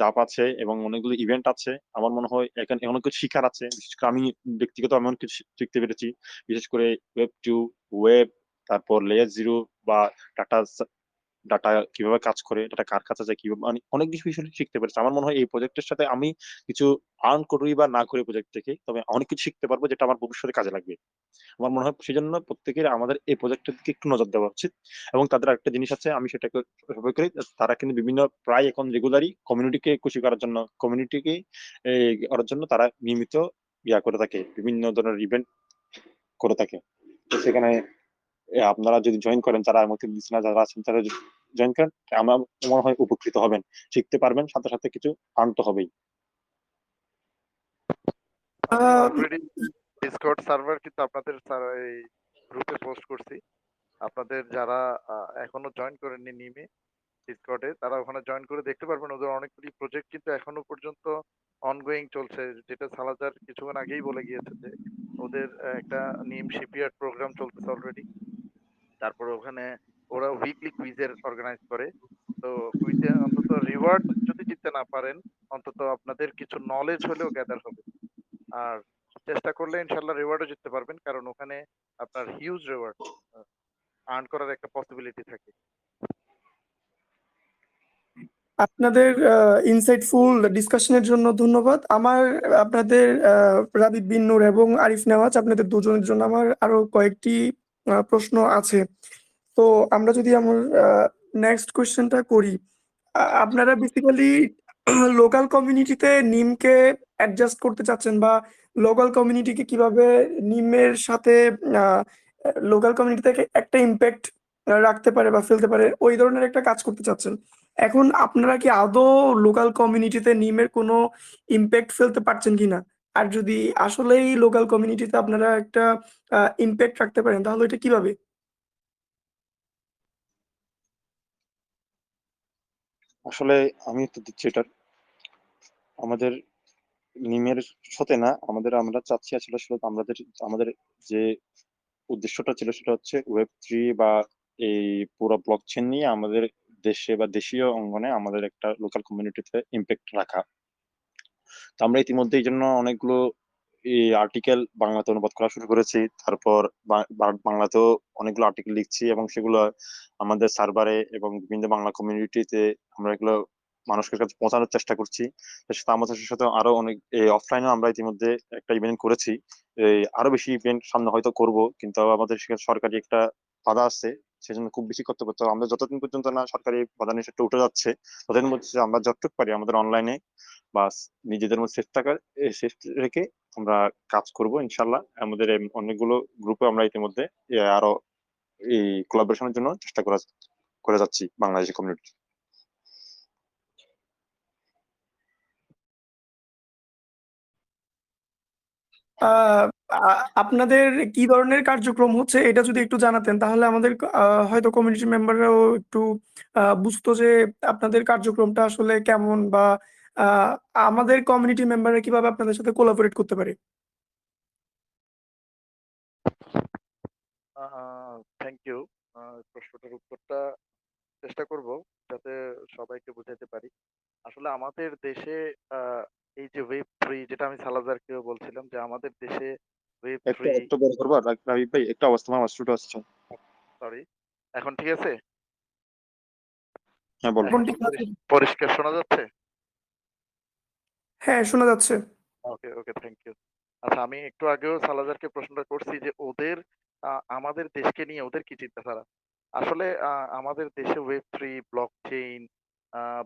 ধাপ আছে এবং অনেকগুলো ইভেন্ট আছে। আমার মনে হয় এখানে অনেক কিছু শিখার আছে, বিশেষ করে আমি ব্যক্তিগত এমন কিছু শিখতে পেরেছি, বিশেষ করে ওয়েব 2, ওয়েব, তারপর লেয়ার 0 বা ডাটা ডাটা কিভাবে কাজ করে, ডাটা কার কাছে যায়, কিভাবে, মানে অনেক কিছু বিষয় শিখতে পেরেছি। আমার মনে হয় এই প্রজেক্টের সাথে আমি কিছু আর্ন করি বা না করি প্রজেক্ট থেকে, তবে অনেক কিছু শিখতে পারবো যেটা আমার ভবিষ্যতে কাজে লাগবে। আমার মনে হয় সেজন্য প্রত্যেকের আমাদের এই প্রজেক্টের দিকে একটু নজর দেওয়া উচিত। এবং তাদের একটা জিনিস আছে, আমি সেটাকে সবাই করি, তারা কিন্তু বিভিন্ন প্রায় এখন রেগুলারই কমিউনিটিকে খুশি করার জন্য, কমিউনিটিকে করার জন্য তারা নিয়মিত করে থাকে, বিভিন্ন ধরনের ইভেন্ট করে থাকে। তো সেখানে আপনারা যদি জয়েন করেন, যারা আমাকে লিসনার যারা আছেন তারা জয়েন করেন, আমার মনে হয় উপকৃত হবেন, শিখতে পারবেন, সাথে সাথে কিছু আনতে হবেই। আমি আহ, অলরেডি ডিসকর্ড সার্ভার কিন্তু আপনাদের এই গ্রুপে পোস্ট করছি। আপনাদের যারা এখনো জয়েন করেননি নিমে ডিসকর্ডে, তারা ওখানে জয়েন করে দেখতে পারবেন। ওদের অনেকগুলি প্রজেক্ট কিন্তু এখনো পর্যন্ত অনগোয়িং চলছে, যেটা সালাজার কিছুক্ষণ আগেই বলে গিয়েছে যে ওদের একটা নিম শিপইয়ার্ড প্রোগ্রাম চলতেছে অলরেডি। তারপরে ওখানে ওরা উইকলি কুইজের অর্গানাইজ করে। তো কুইজে অন্তত রিওয়ার্ড যদি জিততে না পারেন, অন্তত আপনাদের কিছু নলেজ হলেও গ্যাদার হবে। আর চেষ্টা করলে ইনশাল্লাহ রিওয়ার্ডও জিততে পারবেন, কারণ ওখানে আপনার হিউজ রিওয়ার্ড আর্ন করার একটা পসিবিলিটি থাকে। আপনাদের ইনসাইটফুল ডিসকাশনের জন্য ধন্যবাদ। আমার আপনাদের রাবিব বিন নূর এবং আরিফ নেওয়াজ, আপনাদের দুজনের জন্য আমার আরো কয়েকটি প্রশ্ন আছে। তো আমরা যদি আমার নেক্সট কোয়েশ্চেনটা করি, আপনারা বেসিক্যালি লোকাল কমিউনিটিতে নিমকে অ্যাডজাস্ট করতে চাচ্ছেন, বা লোকাল কমিউনিটিকে কিভাবে নিমের সাথে লোকাল কমিউনিটি থেকে একটা ইম্প্যাক্ট রাখতে পারে বা ফেলতে পারে, ওই ধরনের একটা কাজ করতে চাচ্ছেন। এখন আপনারা কি আদৌ লোকাল কমিউনিটিতে নিমের কোনো ইম্প্যাক্ট ফেলতে পারছেন কিনা? আর যদি আসলেই লোকাল কমিউনিটিতে আপনারা একটা ইম্প্যাক্ট রাখতে পারেন, তাহলে এটা কিভাবে? আসলে আমি তো দিচ্ছি এটার আমাদের নিমের সাথে না, আমরা চাচ্ছি আসলে আমাদের যে উদ্দেশ্যটা ছিল সেটা হচ্ছে Web3 বা এই পুরো ব্লকচেন নিয়ে আমাদের দেশে বা দেশীয় অঙ্গনে আমাদের একটা লোকাল কমিউনিটিতে ইম্প্যাক্ট রাখা। তো আমরা ইতিমধ্যে এই জন্য অনেকগুলো এই আর্টিকেল বাংলাতে অনুবাদ করা শুরু করেছি। তারপর বাংলাতেও অনেকগুলো আর্টিকেল লিখছি এবং সেগুলো আমাদের সার্ভারে এবং বিভিন্ন বাংলা কমিউনিটিতে আমরা এগুলো মানুষের কাছে পৌঁছানোর চেষ্টা করছি। আমাদের সাথে আরো অনেক অফলাইনেও আমরা ইতিমধ্যে একটা ইভেন্ট করেছি। আরো বেশি ইভেন্ট সামনে হয়তো করব, কিন্তু আমাদের সেখানে সরকারি একটা বাধা আছে, সেজন্য খুব বেশি করতে পারতো। আমরা যতদিন পর্যন্ত না সরকারি বাধা নিষেধটা উঠে যাচ্ছে, ততদিন মধ্যে আমরা যতটুকু পারি আমাদের অনলাইনে বা নিজেদের মধ্যে সেফ রেখে আমরা কাজ করব ইনশাল্লাহ। আমাদের অনেকগুলো গ্রুপে আমরা ইতিমধ্যে আরো এই কোলাবোরেশনের জন্য চেষ্টা করে যাচ্ছি বাংলাদেশি কমিউনিটি। আপনাদের কি ধরনের কার্যক্রম হচ্ছে এটা যদি একটু জানাতেন, তাহলে আমাদের হয়তো কমিউনিটি মেম্বাররাও একটু বুঝতো যে আপনাদের কার্যক্রমটা আসলে কেমন, বা আহ, আমাদের কমিউনিটি মেম্বাররা কিভাবে আপনাদের সাথে কোলাবোরেট করতে পারে। Thank you. প্রশ্নটার উত্তরটা চেষ্টা করব যাতে সবাইকে বোঝাতে পারি। আসলে আমাদের দেশে এই যে Web3, যেটা আমি সালাজারকেও বলছিলাম যে আমাদের দেশে একটু Web3, একটু বড় করবো রাবিব ভাই, একটু অবস্থা আমার স্টুডিও আসছে। সরি, এখন ঠিক আছে? হ্যাঁ বলো। এখন এখন কি ঠিক আছে? পরিষ্কার শোনা যাচ্ছে? হ্যাঁ, শোনা যাচ্ছে। ওকে, ওকে, থ্যাংক ইউ। আচ্ছা, আমি একটু আগেও সালাজারকে প্রশ্নটা করছি যে ওদের আমাদের দেশকে নিয়ে ওদের কি চিন্তাধারা। আসলে আমাদের দেশে Web3, ব্লকচেইন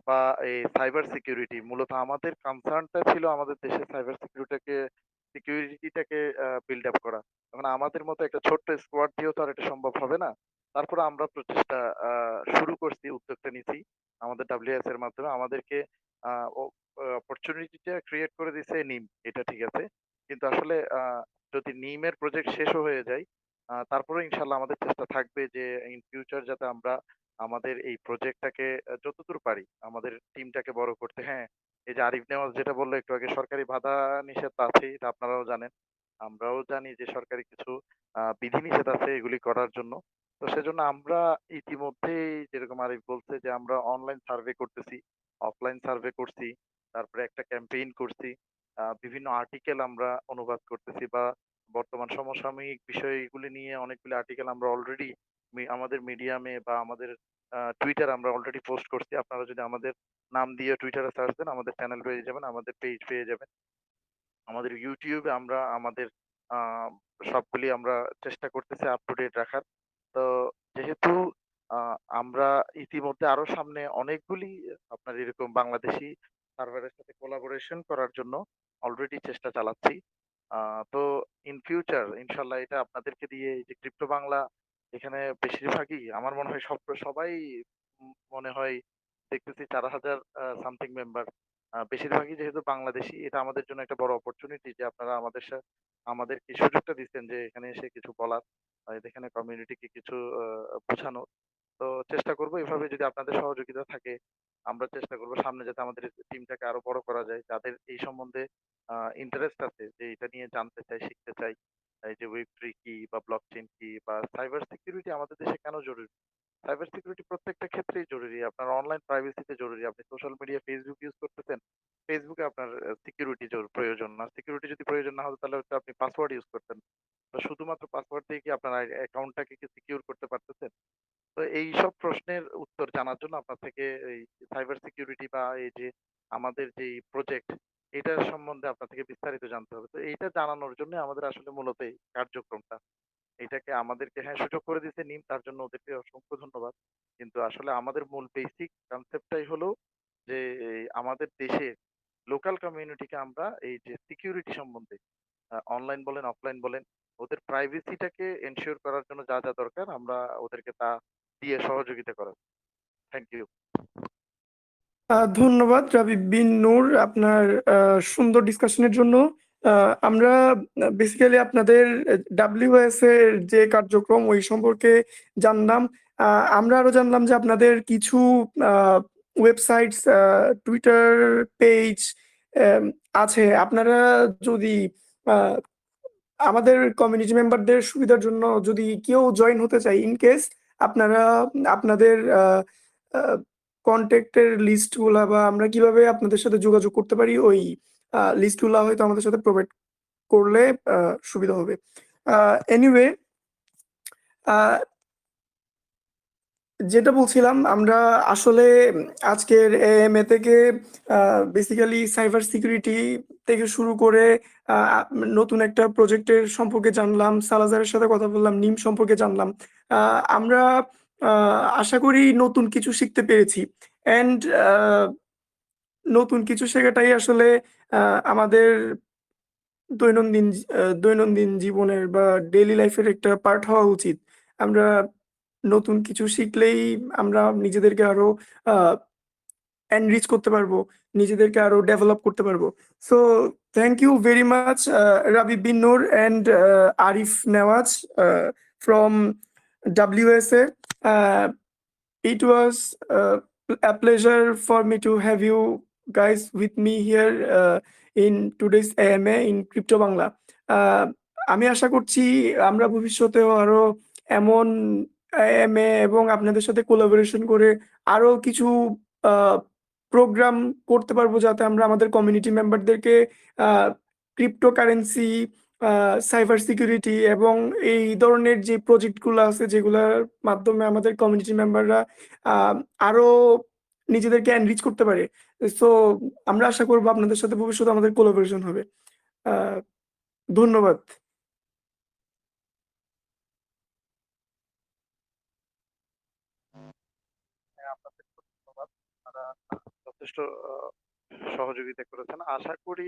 বা এই সাইবার সিকিউরিটি, মূলত আমাদের কনসার্নটা ছিল আমাদের দেশের সাইবার সিকিউরিটিটাকে বিল্ড আপ করা। এখন আমাদের মতো একটা ছোট্ট স্কোয়াড দিয়েও তো আর এটা সম্ভব হবে না। তারপরে আমরা প্রচেষ্টা শুরু করছি, উদ্যোগটা নিছি আমাদের WSA এর মাধ্যমে। আমাদেরকে অপরচুনিটিটা ক্রিয়েট করে দিছে নিম, এটা ঠিক আছে। কিন্তু আসলে যদি নিমের প্রজেক্ট শেষও হয়ে যায়, তারপরে ইনশাল্লাহ আমাদের চেষ্টা থাকবে যে ইন ফিউচার যাতে আমরা আমাদের এই প্রজেক্টটাকে যতদূর পারি আমাদের টিমটাকে বড় করতে। হ্যাঁ, এই যে আরিফ নেওয়াজ যেটা বললো একটু আগে, সরকারি বাধা নিষেধ আছে, এটা আপনারাও জানেন, আমরাও জানি যে সরকারি কিছু বিধিনিষেধ আছে এগুলি করার জন্য। তো সেজন্য আমরা ইতিমধ্যেই, যেরকম আরিফ বলছে, যে আমরা অনলাইন সার্ভে করতেছি, অফলাইন সার্ভে করছি, তারপরে একটা ক্যাম্পেইন করছি, বিভিন্ন আর্টিকেল আমরা অনুবাদ করতেছি, বা বর্তমান সমসাময়িক বিষয়গুলি নিয়ে অনেকগুলি আর্টিকেল আমরা অলরেডি আমাদের মিডিয়ামে বা আমাদের টুইটার আমরা অলরেডি পোস্ট করছি। আপনারা যদি আমাদের নাম দিয়ে টুইটারে সার্চ দেন আমাদের চ্যানেল পেয়ে যাবেন, আমাদের পেজ পেয়ে যাবেন। আমাদের ইউটিউবে আমরা আমাদের আহ, সবগুলি আমরা চেষ্টা করতেছি আপ টু ডেট রাখার। তো যেহেতু আমরা ইতিমধ্যে আরো সামনে অনেকগুলি আপনার এরকম বাংলাদেশি সার্ভারের সাথে কোলাবোরেশন করার জন্য অলরেডি চেষ্টা চালাচ্ছি। তো ইন ফিউচার ইনশাল্লাহ এটা আপনাদেরকে দিয়ে, এই যে ক্রিপ্টো বাংলা, এখানে বেশিরভাগই আমার মনে হয় সবাই মনে হয় দেখতেছি 4,000 সামথিং মেম্বার। বেশিরভাগই যেহেতু বাংলাদেশী, এটা আমাদের জন্য একটা বড় অপরচুনিটি যে আপনারা আমাদের এই সুযোগটা দিচ্ছেন যে এখানে এসে কিছু বলার, এখানে কমিউনিটিকে কিছু বোঝানোর। তো চেষ্টা করব এভাবে, যদি আপনাদের সহযোগিতা থাকে আমরা চেষ্টা করব সামনে যাতে আমাদের টিমটাকে আরো বড় করা যায়, যাদের এই সম্বন্ধে ইন্টারেস্ট আছে, যে এটা নিয়ে জানতে চাই, শিখতে চাই, এই যে Web3 কি বা ব্লকচেইন কি বা সাইবার সিকিউরিটি আমাদের দেশে কেন জরুরি। সাইবার সিকিউরিটি প্রত্যেকটা ক্ষেত্রেই জরুরি। আপনার অনলাইন প্রাইভেসিতে জরুরি। আপনি সোশ্যাল মিডিয়া ফেসবুক ইউজ করতেছেন, ফেসবুকে আপনার সিকিউরিটি প্রয়োজন না। সিকিউরিটি যদি প্রয়োজন না হতো তাহলে হচ্ছে আপনি পাসওয়ার্ড ইউজ করতেন। তো শুধুমাত্র পাসওয়ার্ড দিয়ে কি আপনার অ্যাকাউন্টটাকে কি সিকিউর করতে পারতেছেন? তো এই সব প্রশ্নের উত্তর জানার জন্য আপনার থেকে এই সাইবার সিকিউরিটি বা এই যে আমাদের যে প্রজেক্ট, এটার সম্বন্ধে আপনার থেকে বিস্তারিত জানতে হবে। তো এইটা জানানোর জন্য আমাদের আসলে মূলত এই কার্যক্রমটা, এটাকে আমাদেরকে হ্যাঁ সুযোগ করে দিতে নিম, তার জন্য ওদেরকে অসংখ্য ধন্যবাদ। কিন্তু আসলে আমাদের মূল বেসিক কনসেপ্টটাই হলো যে এই আমাদের দেশে লোকাল কমিউনিটিকে আমরা এই যে সিকিউরিটি সম্বন্ধে, অনলাইন বলেন অফলাইন বলেন, ওদের প্রাইভেসিটাকে এনশিওর করার জন্য যা যা দরকার আমরা ওদেরকে তা দিয়ে সহযোগিতা করা। Thank you. ধন্যবাদ রাবিব বিন নূর, আপনার সুন্দর ডিসকাশনের জন্য। আমরা বেসিক্যালি আপনাদের WSA এর যে কার্যক্রম ওই সম্পর্কে জানলাম। আমরা আরো জানলাম যে আপনাদের কিছু ওয়েবসাইটস, টুইটার পেজ আছে। আপনারা যদি আমাদের কমিউনিটি মেম্বারদের সুবিধার জন্য যদি কেউ জয়েন হতে চায়, ইন কেস আপনারা আপনাদের কন্ট্যাক্টের লিস্টগুলা বা আমরা কিভাবে আপনাদের সাথে যোগাযোগ করতে পারি, ওই লিস্টগুলা হয়তো আমাদের সাথে প্রোভাইড করলে সুবিধা হবে। এনিওয়ে, যেটা বলছিলাম, আমরা আসলে আজকের এএমএ থেকে বেসিক্যালি সাইবার সিকিউরিটি থেকে শুরু করে নতুন একটা প্রজেক্টের সম্পর্কে জানলাম, সালাজারের সাথে কথা বললাম, নিম সম্পর্কে জানলাম। আমরা আশা করি নতুন কিছু শিখতে পেরেছি। অ্যান্ড নতুন কিছু শেখাটাই আসলে আমাদের দৈনন্দিন জীবনের বা ডেইলি লাইফের একটা পার্ট হওয়া উচিত। আমরা নতুন কিছু শিখলেই আমরা নিজেদেরকে আরো এনরিচ করতে পারবো, নিজেদেরকে আরো ডেভেলপ করতে পারবো। So thank you very much, Rabi bin Noor and Arif Nawaz from WSA. It was a pleasure for me to have you guys with me here in today's AMA in Crypto Bangla. আমি আশা করছি আমরা ভবিষ্যতেও আরো এমন AMA এবং আপনাদের সাথে কোলাবোরেশন করে আরো কিছু প্রোগ্রাম করতে পারবো, যাতে আমরা আমাদের কমিউনিটি মেম্বারদেরকে ক্রিপ্টোকারেন্সি, সাইবার সিকিউরিটি এবং এই ধরনের যে প্রজেক্টগুলো আছে, যেগুলোর মাধ্যমে আমাদের কমিউনিটি মেম্বাররা আরো নিজেদেরকে এনরিচ করতে পারে। সো আমরা আশা করবো আপনাদের সাথে ভবিষ্যতে আমাদের কোলাবোরেশন হবে। ধন্যবাদ। হ্যাঁ, আপনাদের ধন্যবাদ। আপনারা যথেষ্ট সহযোগিতা করেছেন। আশা করি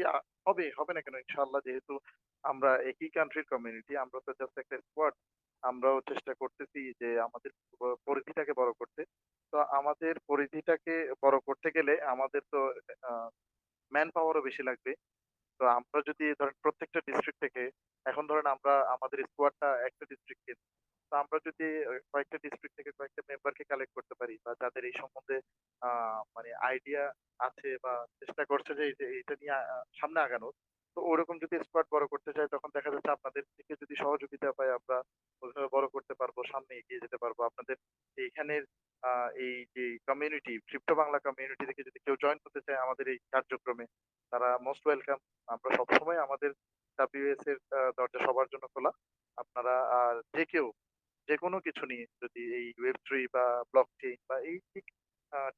হবে হবে না কেন, ইনশাআল্লাহ। যেহেতু আমরা একই কান্ট্রির কমিউনিটি, আমরা তো জাস্ট একটা স্কোয়াড। আমরাও চেষ্টা করতেছি যে আমাদের পরিধিটাকে বড় করতে। তো আমাদের পরিধিটাকে বড় করতে গেলে আমাদের তো ম্যান পাওয়ারও বেশি লাগবে। তো আমরা যদি ধরেন প্রত্যেকটা ডিস্ট্রিক্ট থেকে, এখন ধরেন আমরা আমাদের স্কোয়াডটা একটা ডিস্ট্রিক্টের, তো আমরা যদি কয়েকটা ডিস্ট্রিক্ট থেকে কয়েকটা মেম্বারকে কালেক্ট করতে পারি, বা যাদের এই সম্বন্ধে মানে আইডিয়া আছে বা চেষ্টা করছে যে এইটা নিয়ে সামনে আগানোর, তো ওরকম যদি স্কোয়াড বড় করতে চাই, তখন দেখা যাচ্ছে আপনাদের থেকে যদি সহযোগিতা পাই, আমরা ওইভাবে বড় করতে পারবো, সামনে এগিয়ে যেতে পারবো। আপনাদের এইখানের এই যে কমিউনিটি, ক্রিপ্টো বাংলা কমিউনিটি থেকে যদি কেউ জয়েন করতে চায় আমাদের এই কার্যক্রমে, তারা মোস্ট ওয়েলকাম। আমরা সবসময় আমাদের WS এর দরজা সবার জন্য খোলা। আপনারা আর যে কেউ যে কোনো কিছু নিয়ে, যদি এই ওয়েব3 বা ব্লকচেইন বা এই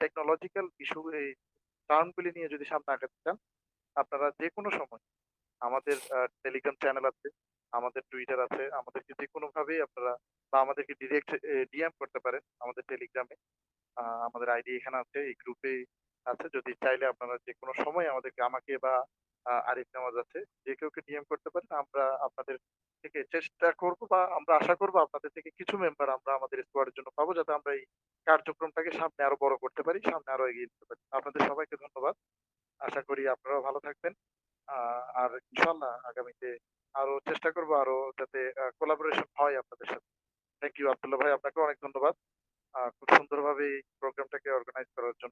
টেকনোলজিক্যাল ইস্যু, এই টার্মগুলি নিয়ে যদি সামনে আগাতে চান, আপনারা যে কোনো সময় আমাদের টেলিগ্রাম চ্যানেল আছে, আমাদের টুইটার আছে, আমাদেরকে যে কোনো ভাবেই আপনারা, বা আমাদেরকে ডিরেক্ট ডিএম করতে পারেন আমাদের টেলিগ্রামে। আমাদের আইডি এখানে আছে, এই গ্রুপে আছে। যদি চাইলে আপনারা যে কোনো সময় আমাকে বা আরিফ নেওয়াজ আছে, যে কেউকে ডিএম করতে পারেন। আমরা আপনাদের থেকে চেষ্টা করব, বা আমরা আশা করব আপনাদের থেকে কিছু মেম্বার আমরা আমাদের স্কোয়াডের জন্য পাবো, যাতে আমরা এই কার্যক্রমটাকে সামনে আরো বড় করতে পারি, সামনে আরো এগিয়ে নিতে পারি। আপনাদের সবাইকে ধন্যবাদ। আশা করি আপনারাও ভালো থাকবেন। আর ইনশাল্লাহ আগামীতে আরো চেষ্টা করব, আরো যাতে কোলাবোরেশন হয় আপনাদের সাথে। থ্যাংক ইউ আব্দুল্লাহ ভাই, আপনাকে অনেক ধন্যবাদ খুব সুন্দরভাবে এই প্রোগ্রামটাকে অর্গানাইজ করার জন্য।